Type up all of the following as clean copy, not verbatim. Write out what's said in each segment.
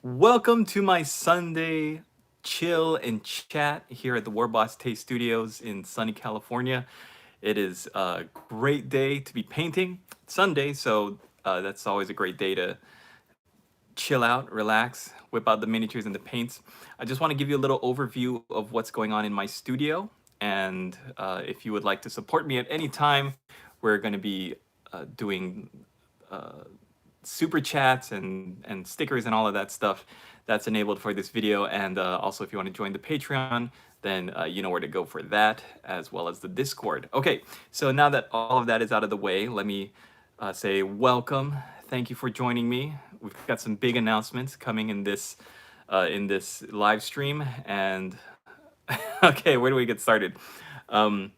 Welcome to my Sunday chill and chat here at the WarbossTae Studios in sunny California. It is a great day to be painting. It's Sunday, so that's always a great day to chill out, relax, whip out the miniatures and the paints. I just want to give you a little overview of what's going on in my studio. And if you would like to support me at any time, we're going to be doing uh, super chats and stickers and all of that stuff that's enabled for this video. And also, if you want to join the Patreon, then you know where to go for that, as well as the Discord. Okay, so now that all of that is out of the way, let me say welcome. Thank you for joining me. We've got some big announcements coming in this live stream. And okay, where do we get started? Um,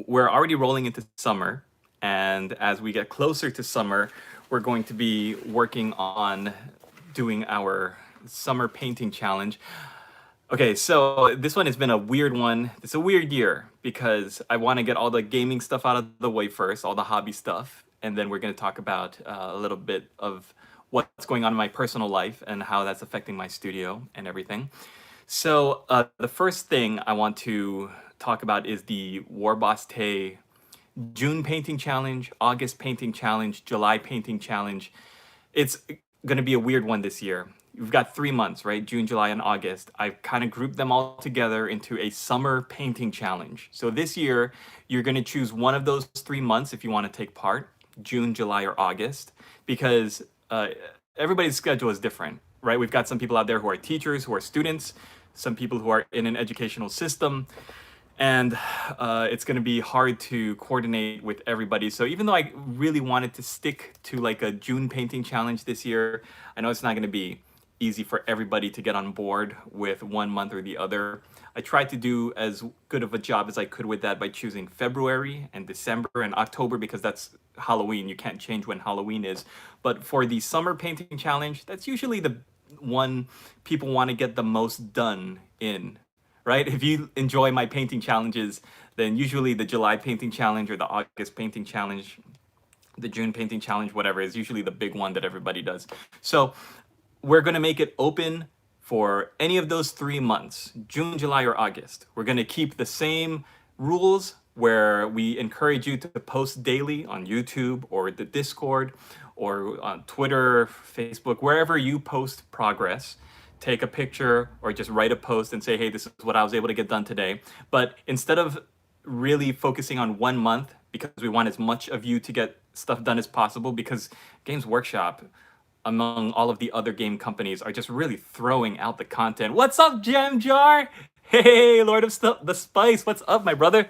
we're already rolling into summer, and as we get closer to summer, we're going to be working on doing our summer painting challenge. Okay, so this one has been a weird one. It's a weird year because I want to get all the gaming stuff out of the way first, all the hobby stuff, and then we're going to talk about a little bit of what's going on in my personal life and how that's affecting my studio and everything. So the first thing I want to talk about is the WarbossTae June painting challenge, August painting challenge, July painting challenge. It's going to be a weird one this year. You've got 3 months, right? June, July, and August. I've kind of grouped them all together into a summer painting challenge. So this year, you're going to choose one of those 3 months if you want to take part, June, July, or August, because everybody's schedule is different, right? We've got some people out there who are teachers, who are students, some people who are in an educational system, and it's going to be hard to coordinate with everybody. So even though I really wanted to stick to like a June painting challenge this year, I know it's not going to be easy for everybody to get on board with 1 month or the other. I tried to do as good of a job as I could with that by choosing February and December and October because that's Halloween. You can't change when Halloween is. But for the summer painting challenge, that's usually the one people want to get the most done in, right? If you enjoy my painting challenges, then usually the July painting challenge or the August painting challenge, the June painting challenge, whatever, is usually the big one that everybody does. So we're going to make it open for any of those 3 months, June, July, or August. We're going to keep the same rules where we encourage you to post daily on YouTube or the Discord or on Twitter, Facebook, wherever you post progress. Take a picture or just write a post and say, hey, this is what I was able to get done today. But instead of really focusing on 1 month, because we want as much of you to get stuff done as possible, because Games Workshop, among all of the other game companies, are just really throwing out the content. What's up, Jam Jar? Hey, Lord of the Spice, what's up, my brother?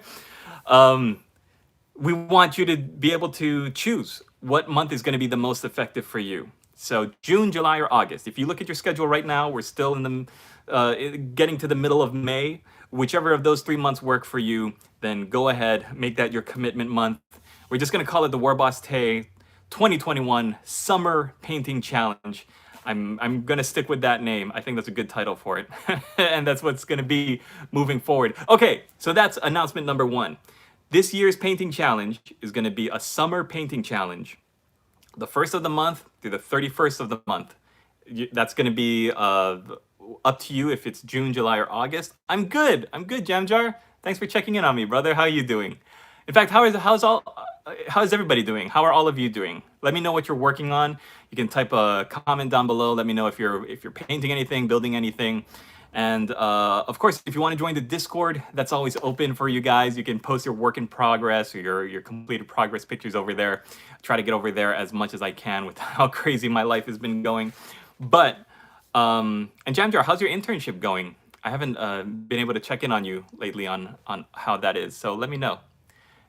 We want you to be able to choose what month is going to be the most effective for you. So June, July, or August. If you look at your schedule right now, we're still in the getting to the middle of May. Whichever of those 3 months work for you, then go ahead, make that your commitment month. We're just going to call it the WarbossTae 2021 Summer Painting Challenge. I'm going to stick with that name. I think that's a good title for it. And that's what's going to be moving forward. Okay, so that's announcement number one. This year's painting challenge is going to be a summer painting challenge. The first of the month through the 31st of the month. That's going to be up to you if it's June, July, or August. I'm good, Jamjar. Thanks for checking in on me, brother. How are you doing? In fact, how's everybody doing? How are all of you doing? Let me know what you're working on. You can type a comment down below. Let me know if you're painting anything, building anything. And of course, if you want to join the Discord, that's always open for you guys. You can post your work in progress or your completed progress pictures over there. I try to get over there as much as I can with how crazy my life has been going. But, and Jamjar, how's your internship going? I haven't been able to check in on you lately on how that is. So let me know.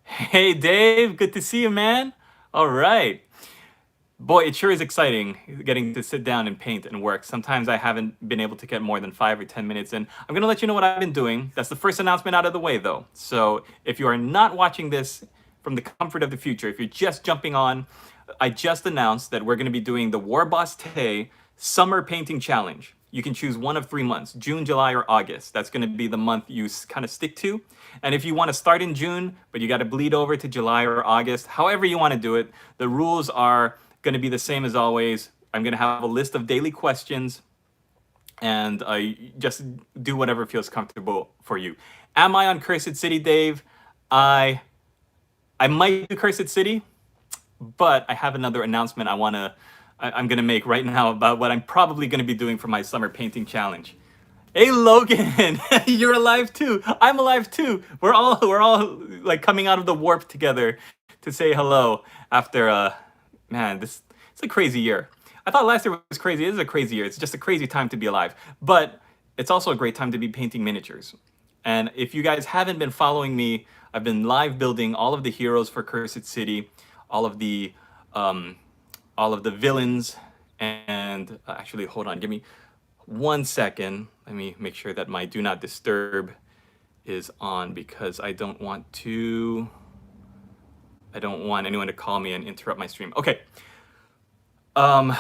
Hey, Dave, good to see you, man. All right. Boy, it sure is exciting getting to sit down and paint and work. Sometimes I haven't been able to get more than 5 or 10 minutes in. I'm going to let you know what I've been doing. That's the first announcement out of the way, though. So if you are not watching this from the comfort of the future, if you're just jumping on, I just announced that we're going to be doing the WarbossTae Summer Painting Challenge. You can choose one of 3 months, June, July, or August. That's going to be the month you kind of stick to. And if you want to start in June, but you got to bleed over to July or August, however you want to do it, the rules are going to be the same as always. I'm gonna have a list of daily questions, and just do whatever feels comfortable for you. Am I on Cursed City, Dave? I I might do Cursed City, but I have another announcement I'm gonna make right now about what I'm probably gonna be doing for my summer painting challenge. Hey Logan, you're alive too. I'm alive too. We're all like coming out of the warp together to say hello after man, this it's a crazy year. I thought last year was crazy. It is a crazy year. It's just a crazy time to be alive. But it's also a great time to be painting miniatures. And if you guys haven't been following me, I've been live building all of the heroes for Cursed City, all of the um, all of the villains, and actually, hold on, give me 1 second. Let me make sure that my do not disturb is on because I don't want anyone to call me and interrupt my stream. Okay. Um,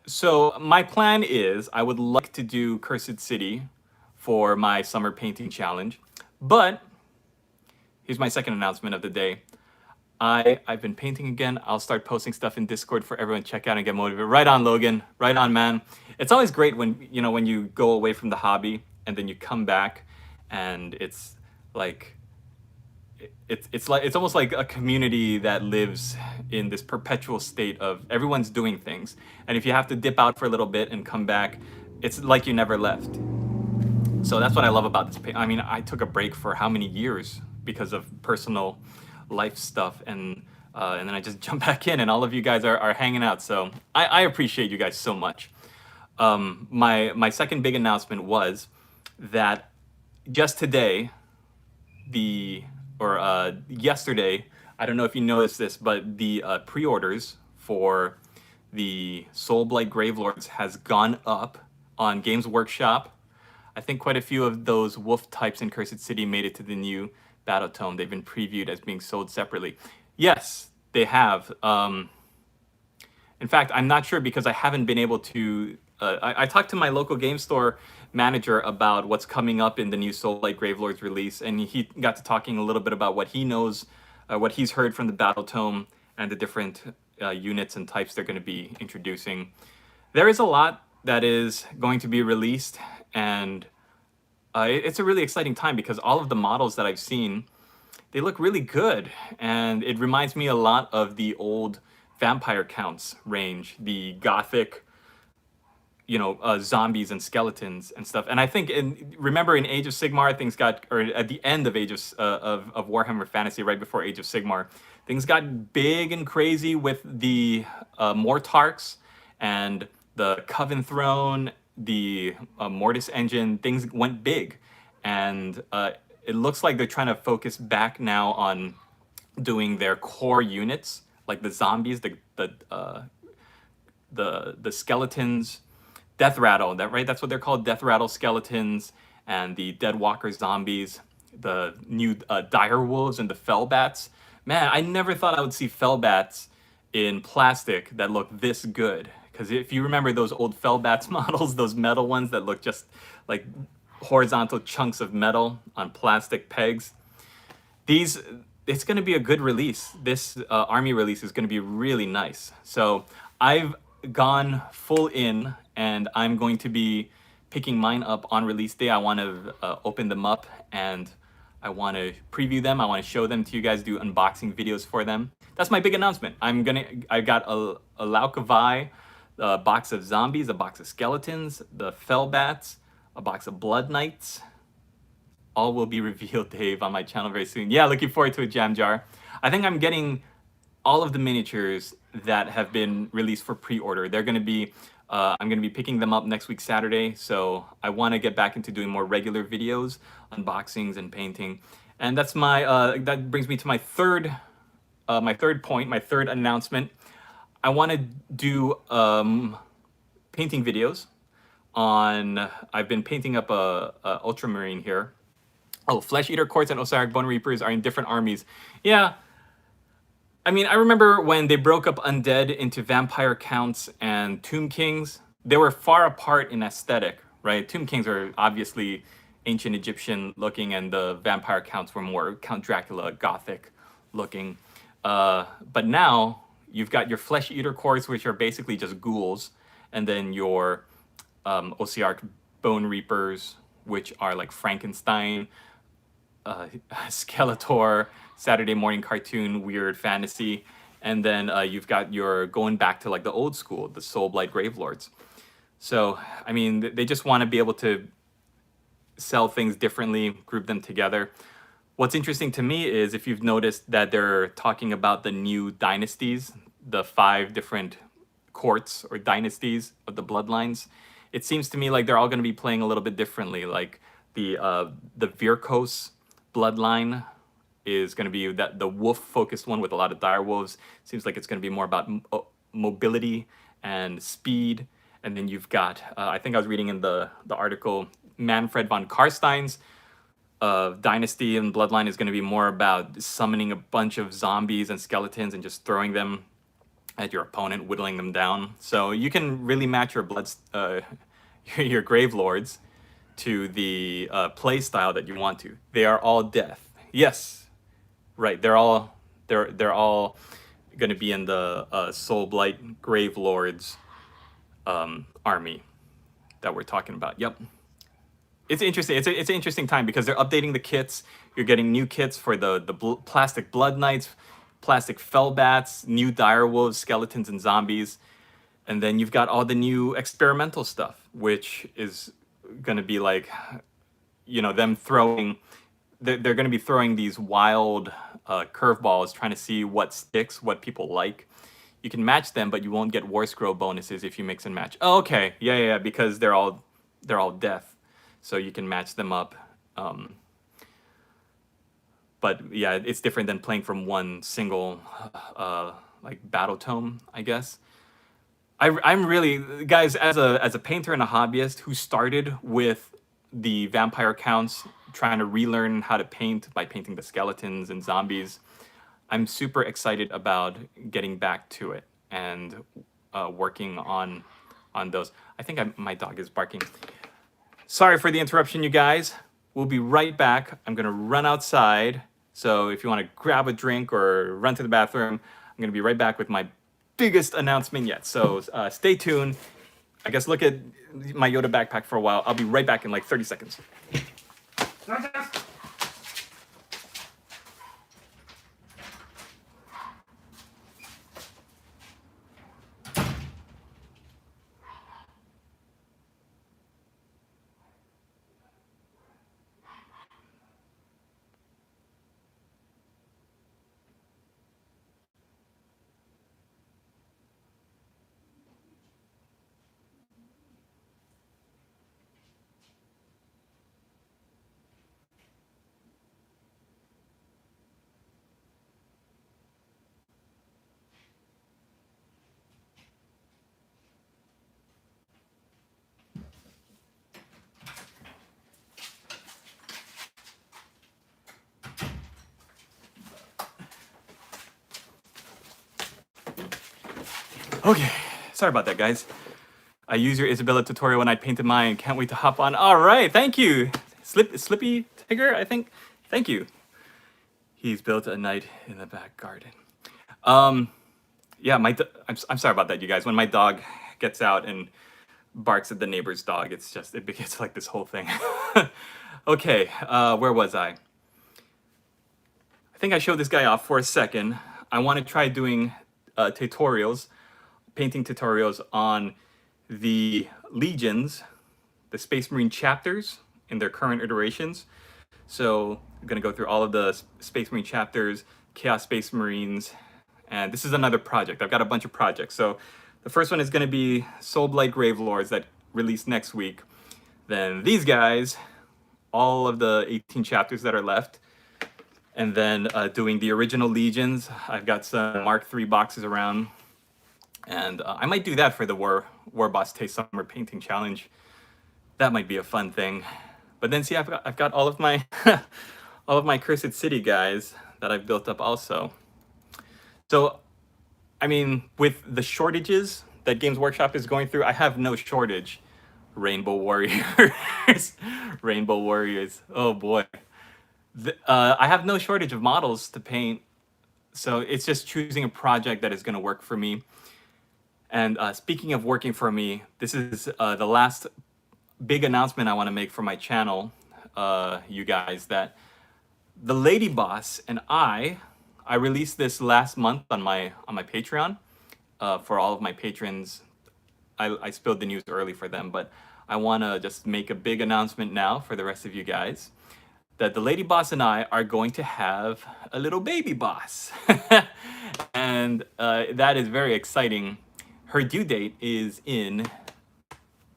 so my plan is I would like to do Cursed City for my summer painting challenge, but here's my second announcement of the day. I've been painting again. I'll start posting stuff in Discord for everyone to check out and get motivated. Right on, Logan. Right on, man. It's always great when when you go away from the hobby and then you come back, and it's like it's almost like a community that lives in this perpetual state of everyone's doing things. And if you have to dip out for a little bit and come back, it's like you never left. So that's what I love about this. I mean, I took a break for how many years because of personal life stuff, and then I just jump back in, and all of you guys are hanging out. So I appreciate you guys so much. My second big announcement was that just today, yesterday, I don't know if you noticed this, but the pre-orders for the Soulblight Gravelords has gone up on Games Workshop. I think quite a few of those wolf types in Cursed City made it to the new Battle Tome. They've been previewed as being sold separately. Yes, they have. In fact, I'm not sure because I haven't been able to. I talked to my local game store manager about what's coming up in the new Soulblight Gravelords release, and he got to talking a little bit about what he knows, what he's heard from the Battle Tome, and the different units and types they're going to be introducing. There is a lot that is going to be released, and it's a really exciting time because all of the models that I've seen, they look really good, and it reminds me a lot of the old Vampire Counts range, the gothic, zombies and skeletons and stuff. And I think, remember in Age of Sigmar, things got, or at the end of of Warhammer Fantasy, right before Age of Sigmar, things got big and crazy with the Mortarks and the Coven Throne, the Mortis Engine. Things went big, and it looks like they're trying to focus back now on doing their core units, like the zombies, the skeletons, Death Rattle, right? That's what they're called, Death Rattle skeletons, and the Deadwalker zombies, the new dire wolves and the fellbats. Man, I never thought I would see fellbats in plastic that look this good. Because if you remember those old fellbats models, those metal ones that look just like horizontal chunks of metal on plastic pegs, it's going to be a good release. This army release is going to be really nice. So I've gone full in, and I'm going to be picking mine up on release day. I want to open them up, and I want to preview them. I want to show them to you guys, do unboxing videos for them. That's my big announcement. I got a Laukavai, a box of zombies, a box of skeletons, the fellbats, a box of blood knights. All will be revealed, Dave, on my channel very soon. Yeah, looking forward to it, Jam Jar. I think I'm getting all of the miniatures that have been released for pre-order. They're going to be, I'm going to be picking them up next week, Saturday. So I want to get back into doing more regular videos, unboxings, and painting. And that's that brings me to my third point, my third announcement. I want to do painting videos on. I've been painting up a ultramarine here. Oh, Flesh Eater Courts and Osirak Bone Reapers are in different armies. Yeah. I mean, I remember when they broke up Undead into Vampire Counts and Tomb Kings. They were far apart in aesthetic, right? Tomb Kings are obviously ancient Egyptian looking, and the Vampire Counts were more Count Dracula, gothic looking. But now you've got your Flesh Eater Courts, which are basically just ghouls, and then your OCR Bone Reapers, which are like Frankenstein, Skeletor, Saturday morning cartoon, weird fantasy, and then you've got your going back to like the old school, the Soulblight Gravelords. So I mean, they just want to be able to sell things differently, group them together. What's interesting to me is if you've noticed that they're talking about the new dynasties, the 5 different courts or dynasties of the bloodlines. It seems to me like they're all going to be playing a little bit differently. Like the Virkos bloodline is going to be that the wolf focused one with a lot of dire wolves. Seems like it's going to be more about mobility and speed. And then you've got I think I was reading in the article, Manfred von Karstein's dynasty and bloodline is going to be more about summoning a bunch of zombies and skeletons and just throwing them at your opponent, whittling them down. So you can really match your your grave lords to the play style that you want to. They are all death. Yes, right. They're all going to be in the Soulblight Grave Lords army that we're talking about. Yep. It's interesting. It's an interesting time because they're updating the kits. You're getting new kits for the plastic blood knights, plastic fellbats, new dire wolves, skeletons, and zombies. And then you've got all the new experimental stuff, which is going to be like, you know, them throwing. They're going to be throwing these wild curveballs, trying to see what sticks, what people like. You can match them, but you won't get war scroll bonuses if you mix and match. Oh, okay, yeah, because they're all death. So you can match them up. But yeah, it's different than playing from one single like battle tome, I guess. I'm really, guys, as a painter and a hobbyist who started with the vampire counts, trying to relearn how to paint by painting the skeletons and zombies, I'm super excited about getting back to it and working on those. I think my dog is barking. Sorry for the interruption, you guys. We'll be right back. I'm gonna run outside. So if you wanna grab a drink or run to the bathroom, I'm gonna be right back with my biggest announcement yet. So stay tuned. I guess look at my Yoda backpack for a while. I'll be right back in like 30 seconds. Okay, sorry about that, guys. I used your Isabella tutorial when I painted mine. Can't wait to hop on. All right, thank you. Slippy Tiger, I think. Thank you. He's built a knight in the back garden. Yeah, I'm sorry about that, you guys. When my dog gets out and barks at the neighbor's dog, it gets like this whole thing. Okay, where was I? I think I showed this guy off for a second. I want to try doing tutorials, painting tutorials on the legions, the Space Marine chapters in their current iterations. So I'm going to go through all of the Space Marine chapters, Chaos Space Marines, and this is another project. I've got a bunch of projects. So the first one is going to be Soulblight Gravelords that release next week. Then these guys, all of the 18 chapters that are left. And then doing the original legions. I've got some Mark III boxes around. And I might do that for the WarbossTae Summer Painting Challenge. That might be a fun thing. But then see, I've got all of my all of my Cursed City guys that I've built up also. So, I mean, with the shortages that Games Workshop is going through, I have no shortage. Rainbow Warriors, Rainbow Warriors. Oh boy, I have no shortage of models to paint. So it's just choosing a project that is going to work for me. And speaking of working for me, this is the last big announcement I want to make for my channel, you guys, that the Lady Boss and I released this last month on my Patreon for all of my patrons. I spilled the news early for them, but I want to just make a big announcement now for the rest of you guys that the Lady Boss and I are going to have a little baby boss. And that is very exciting. Her due date is in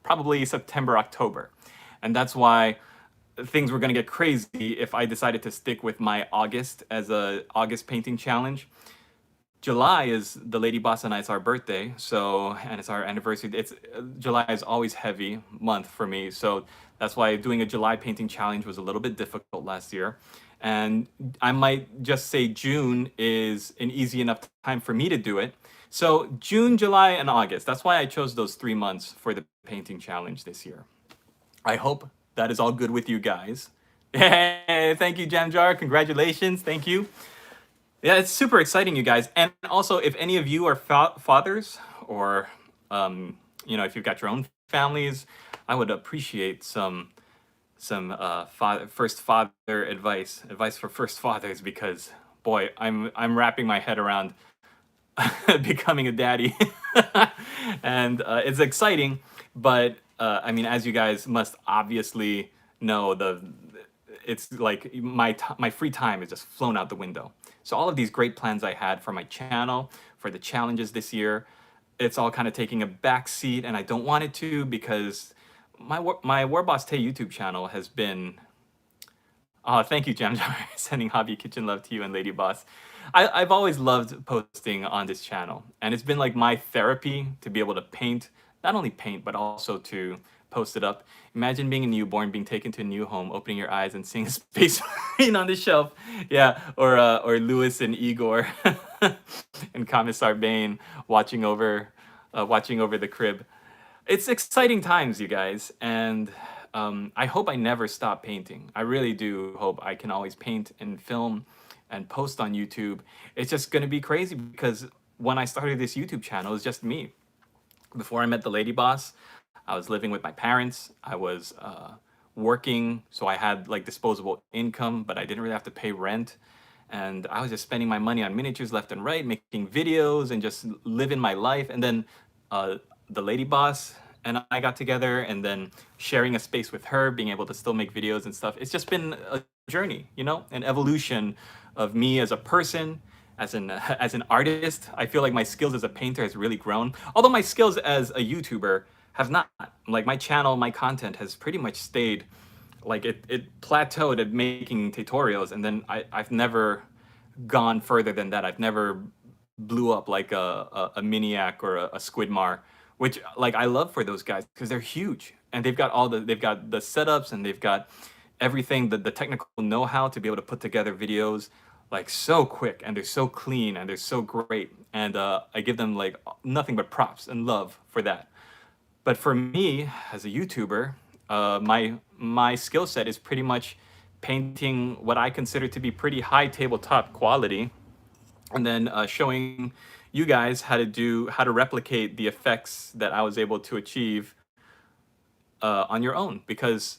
probably September, October. And that's why things were going to get crazy if I decided to stick with my August as a August painting challenge. July is the Lady Boss and I, it's our birthday, so, and it's our anniversary. It's July is always heavy month for me, so that's why doing a July painting challenge was a little bit difficult last year. And I might just say June is an easy enough time for me to do it. So June, July, and August. That's why I chose those 3 months for the painting challenge this year. I hope that is all good with you guys. Hey, thank you, Jam Jar. Congratulations. Thank you. Yeah, it's super exciting, you guys. And also, if any of you are fathers or, if you've got your own families, I would appreciate some first father advice for first fathers, because boy, I'm wrapping my head around becoming a daddy. And it's exciting, but I mean, as you guys must obviously know, it's like my free time is just flown out the window. So all of these great plans I had for my channel, for the challenges this year, it's all kind of taking a back seat, and I don't want it to, because my WarbossTae YouTube channel has been. Oh, thank you, Jam Jar, sending hobby kitchen love to you and Lady Boss. I've always loved posting on this channel, and it's been like my therapy to be able to paint, not only paint, but also to post it up. Imagine being a newborn, being taken to a new home, opening your eyes and seeing a space marine on the shelf. Yeah, or Lewis and Igor and Commissar Bane watching over the crib. It's exciting times, you guys, and I hope I never stop painting. I really do hope I can always paint and film and post on YouTube. It's just gonna be crazy, because when I started this YouTube channel, it was just me. Before I met the Lady Boss, I was living with my parents. I was working, so I had like disposable income, but I didn't really have to pay rent. And I was just spending my money on miniatures left and right, making videos and just living my life. And then the Lady Boss and I got together, and then sharing a space with her, being able to still make videos and stuff. It's just been a journey, an evolution of me as a person, as an artist. I feel like my skills as a painter has really grown. Although my skills as a YouTuber have not. Like my channel, my content has pretty much stayed, like it plateaued at making tutorials, and then I've never gone further than that. I've never blew up like a Miniac or a Squidmar, which like I love for those guys, because they're huge and they've got they've got the setups, and they've got everything, the technical know-how to be able to put together videos like so quick, and they're so clean, and they're so great, and I give them like nothing but props and love for that. But for me as a YouTuber, my skill set is pretty much painting what I consider to be pretty high tabletop quality, and then showing you guys how to replicate the effects that I was able to achieve on your own, because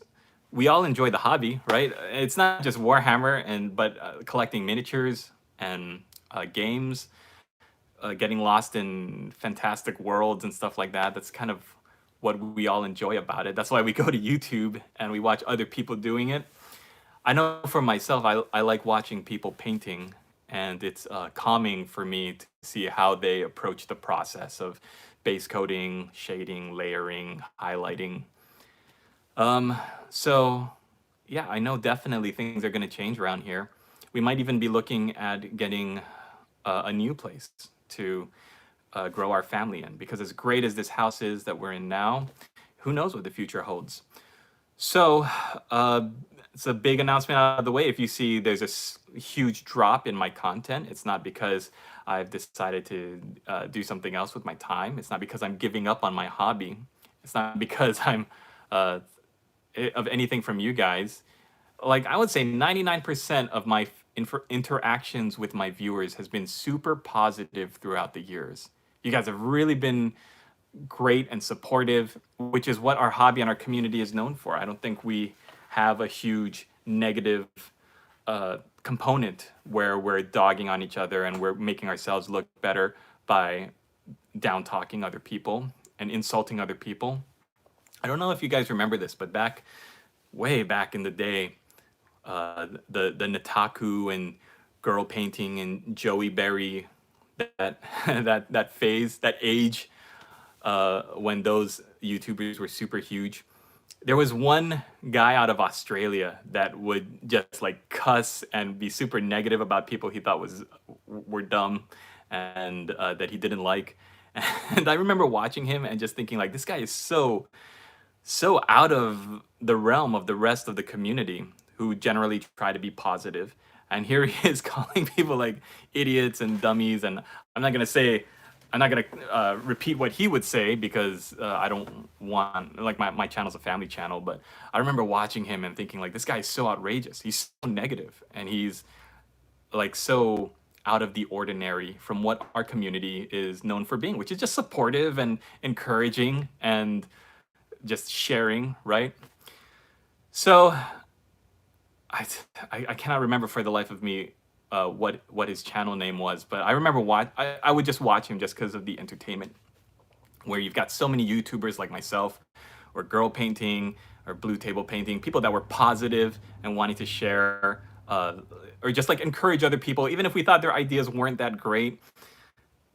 we all enjoy the hobby, right? It's not just Warhammer but collecting miniatures and games, getting lost in fantastic worlds and stuff like that. That's kind of what we all enjoy about it. That's why we go to YouTube and we watch other people doing it. I know for myself, I like watching people painting, and it's calming for me to see how they approach the process of base coating, shading, layering, highlighting. So yeah, I know definitely things are going to change around here. We might even be looking at getting a new place to grow our family in, because as great as this house is that we're in now, who knows what the future holds. So it's a big announcement out of the way. If you see there's a huge drop in my content, it's not because I've decided to do something else with my time. It's not because I'm giving up on my hobby. It's not because I'm of anything from you guys. Like I would say 99% of my interactions with my viewers has been super positive throughout the years. You guys have really been great and supportive, which is what our hobby and our community is known for. I don't think we have a huge negative component where we're dogging on each other and we're making ourselves look better by down talking other people and insulting other people. I don't know if you guys remember this, but way back in the day, the Nataku and girl painting and Joey Berry, that that phase, that age, when those YouTubers were super huge. There was one guy out of Australia that would just like cuss and be super negative about people he thought were dumb and that he didn't like. And I remember watching him and just thinking like, this guy is so out of the realm of the rest of the community who generally try to be positive. And here he is calling people like idiots and dummies. And I'm not gonna repeat what he would say because I don't want, like, my channel's a family channel. But I remember watching him and thinking like, this guy is so outrageous. He's so negative, and he's like so out of the ordinary from what our community is known for being, which is just supportive and encouraging and just sharing, right? So I I cannot remember for the life of me what his channel name was, but I remember I would just watch him just because of the entertainment. Where you've got so many YouTubers like myself, or girl painting, or blue table painting, people that were positive and wanting to share, or just like encourage other people, even if we thought their ideas weren't that great.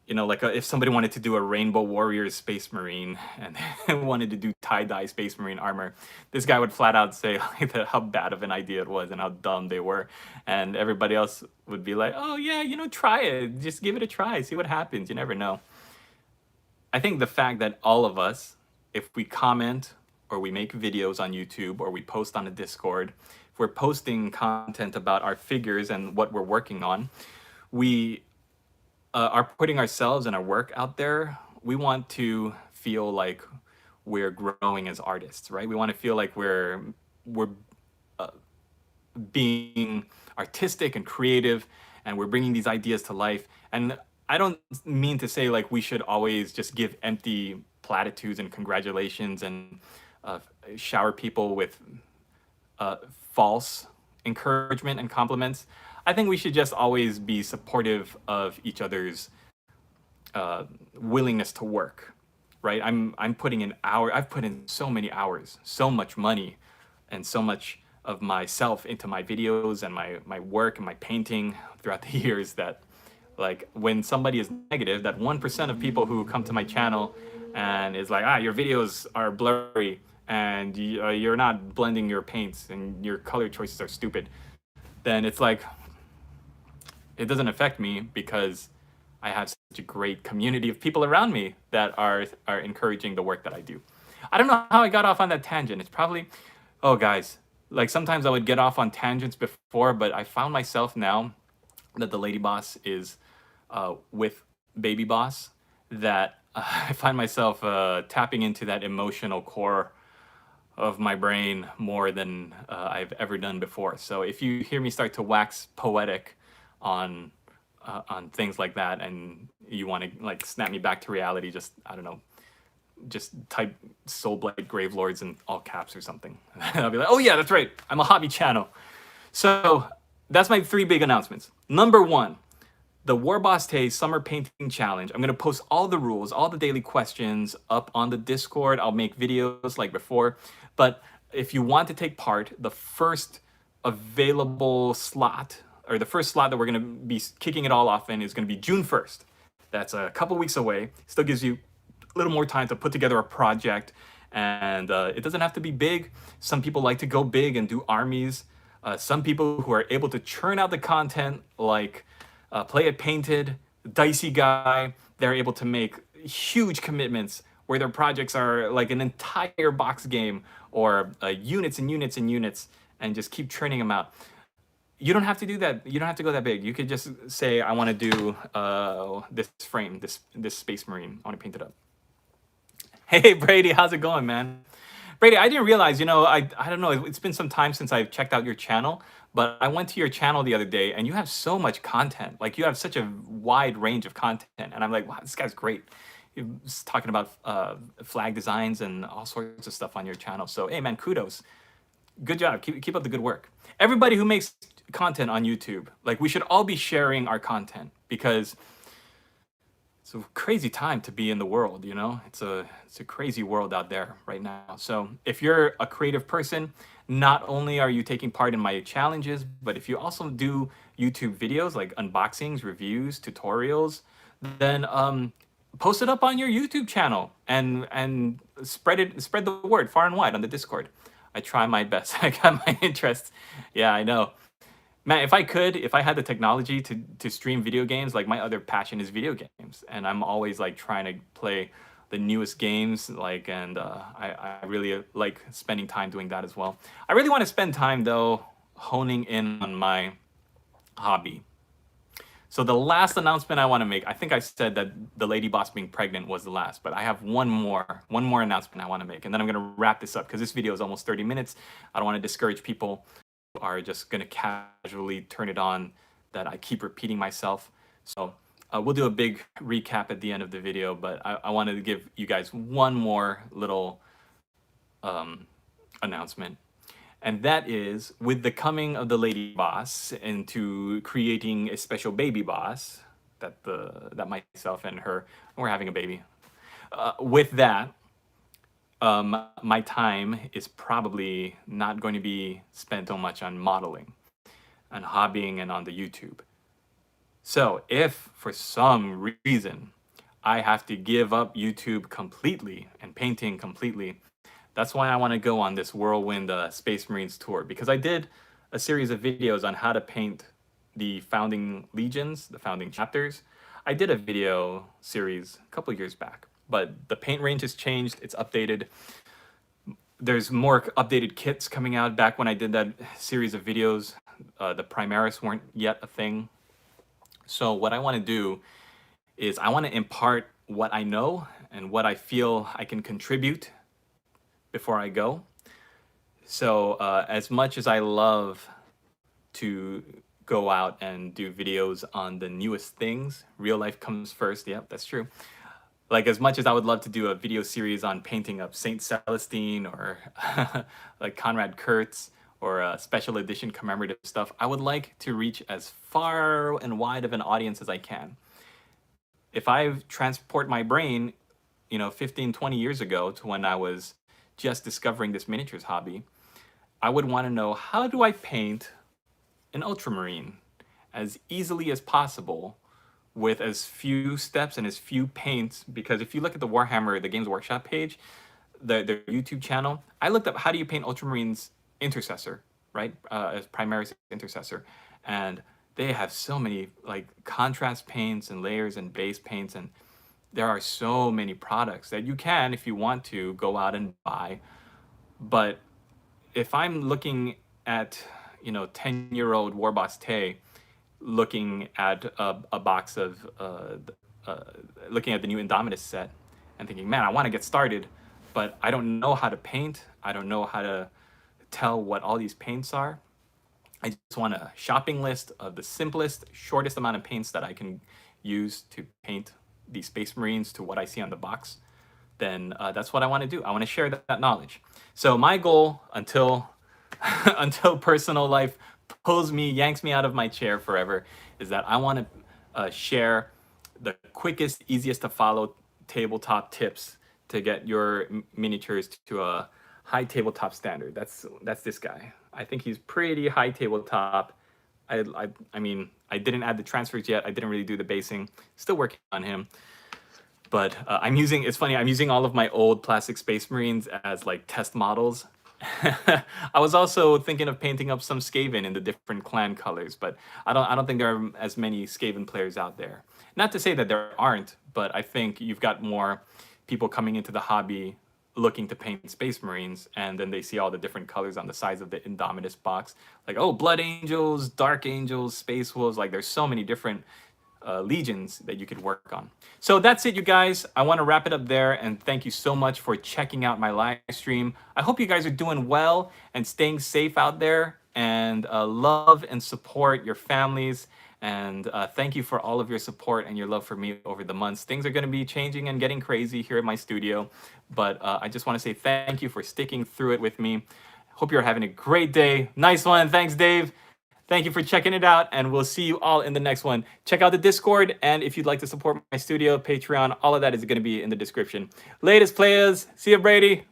You know, like if somebody wanted to do a Rainbow Warriors Space Marine and they wanted to do tie-dye Space Marine armor, this guy would flat out say like how bad of an idea it was and how dumb they were. And everybody else would be like, oh yeah, you know, try it. Just give it a try. See what happens. You never know. I think the fact that all of us, if we comment or we make videos on YouTube or we post on a Discord, if we're posting content about our figures and what we're working on, we are putting ourselves and our work out there. We want to feel like we're growing as artists, right? We want to feel like we're being artistic and creative, and we're bringing these ideas to life. And I don't mean to say like we should always just give empty platitudes and congratulations and shower people with false encouragement and compliments. I think we should just always be supportive of each other's willingness to work, right? I'm putting in I've put in so many hours, so much money, and so much of myself into my videos and my work and my painting throughout the years that, like, when somebody is negative, that 1% of people who come to my channel and is like, your videos are blurry and you're not blending your paints and your color choices are stupid, then it's like, it doesn't affect me because I have such a great community of people around me that are encouraging the work that I do. I don't know how I got off on that tangent. It's probably, oh guys, like sometimes I would get off on tangents before, but I found myself now that the lady boss is with baby boss, that I find myself tapping into that emotional core of my brain more than I've ever done before. So if you hear me start to wax poetic on things like that, and you want to like snap me back to reality, just, I don't know, just type Soulblight Gravelords in all caps or something. I'll be like, oh yeah, that's right, I'm a hobby channel. So that's my 3 big announcements. Number 1, the WarbossTae Summer Painting Challenge. I'm going to post all the rules, all the daily questions up on the Discord. I'll make videos like before. But if you want to take part, the first available slot, or the first slot that we're going to be kicking it all off in, is going to be June 1st. That's a couple weeks away. Still gives you a little more time to put together a project. And it doesn't have to be big. Some people like to go big and do armies. Some people who are able to churn out the content, like Play It Painted, Dicey Guy, they're able to make huge commitments where their projects are like an entire box game, or units and units and units, and just keep churning them out. You don't have to do that. You don't have to go that big. You could just say, I want to do this frame, this Space Marine. I want to paint it up. Hey, Brady, how's it going, man? Brady, I didn't realize, I don't know, it's been some time since I've checked out your channel, but I went to your channel the other day and you have so much content. Like you have such a wide range of content. And I'm like, wow, this guy's great. He's talking about flag designs and all sorts of stuff on your channel. So, hey, man, kudos. Good job. Keep up the good work. Everybody who makes content on YouTube, like we should all be sharing our content because it's a crazy time to be in the world, it's a crazy world out there right now. So if you're a creative person, not only are you taking part in my challenges, but if you also do YouTube videos like unboxings, reviews, tutorials, then post it up on your YouTube channel and spread the word far and wide on the Discord. I try my best. I got my interests. Yeah, I know. Man, if I had the technology to stream video games, like my other passion is video games, and I'm always like trying to play the newest games, like, and I really like spending time doing that as well. I really want to spend time though honing in on my hobby. So the last announcement I want to make, I think I said that the lady boss being pregnant was the last, but I have one more announcement I want to make, and then I'm gonna wrap this up because this video is almost 30 minutes. I don't want to discourage people are just going to casually turn it on, that I keep repeating myself. So we'll do a big recap at the end of the video, but I wanted to give you guys one more little announcement. And that is, with the coming of the lady boss into creating a special baby boss, that myself and her, we're having a baby. With that, my time is probably not going to be spent so much on modeling, on hobbying, and on the YouTube. So if for some reason I have to give up YouTube completely and painting completely, that's why I want to go on this whirlwind Space Marines tour, because I did a series of videos on how to paint the founding legions, the founding chapters. I did a video series a couple years back, but the paint range has changed. It's updated. There's more updated kits coming out. Back when I did that series of videos, the Primaris weren't yet a thing. So what I want to do is I want to impart what I know and what I feel I can contribute before I go. So as much as I love to go out and do videos on the newest things, real life comes first. Yep, that's true. Like, as much as I would love to do a video series on painting up Saint Celestine or like Conrad Kurtz or special edition commemorative stuff, I would like to reach as far and wide of an audience as I can. If I transport my brain, 15, 20 years ago to when I was just discovering this miniatures hobby, I would want to know, how do I paint an ultramarine as easily as possible with as few steps and as few paints? Because if you look at the Warhammer, the Games Workshop page, their YouTube channel, I looked up how do you paint Ultramarines Intercessor, right? As Primaris Intercessor. And they have so many like contrast paints and layers and base paints, and there are so many products that you can, if you want to, go out and buy. But if I'm looking at, 10-year-old WarbossTae, looking at a box of, looking at the new Indominus set and thinking, man, I want to get started, but I don't know how to paint. I don't know how to tell what all these paints are. I just want a shopping list of the simplest, shortest amount of paints that I can use to paint these Space Marines to what I see on the box. Then that's what I want to do. I want to share that knowledge. So my goal until until personal life yanks me out of my chair forever, is that I want to share the quickest, easiest to follow tabletop tips to get your miniatures to a high tabletop standard. That's this guy. I think he's pretty high tabletop. I mean, I didn't add the transfers yet. I didn't really do the basing. Still working on him. But it's funny, I'm using all of my old plastic Space Marines as like test models. I was also thinking of painting up some Skaven in the different clan colors, but I don't think there are as many Skaven players out there. Not to say that there aren't, but I think you've got more people coming into the hobby looking to paint Space Marines, and then they see all the different colors on the sides of the Indominus box. Like, oh, Blood Angels, Dark Angels, Space Wolves, like there's so many different legions that you could work on. So that's it, you guys. I want to wrap it up there, and thank you so much for checking out my live stream. I hope you guys are doing well and staying safe out there, and love and support your families. And thank you for all of your support and your love for me over the months. Things are going to be changing and getting crazy here at my studio, but I just want to say thank you for sticking through it with me. Hope you're having a great day. Nice one. Thanks, Dave. Thank you for checking it out, and we'll see you all in the next one. Check out the Discord, and if you'd like to support my studio, Patreon, all of that is going to be in the description. Latest players. See you, Brady.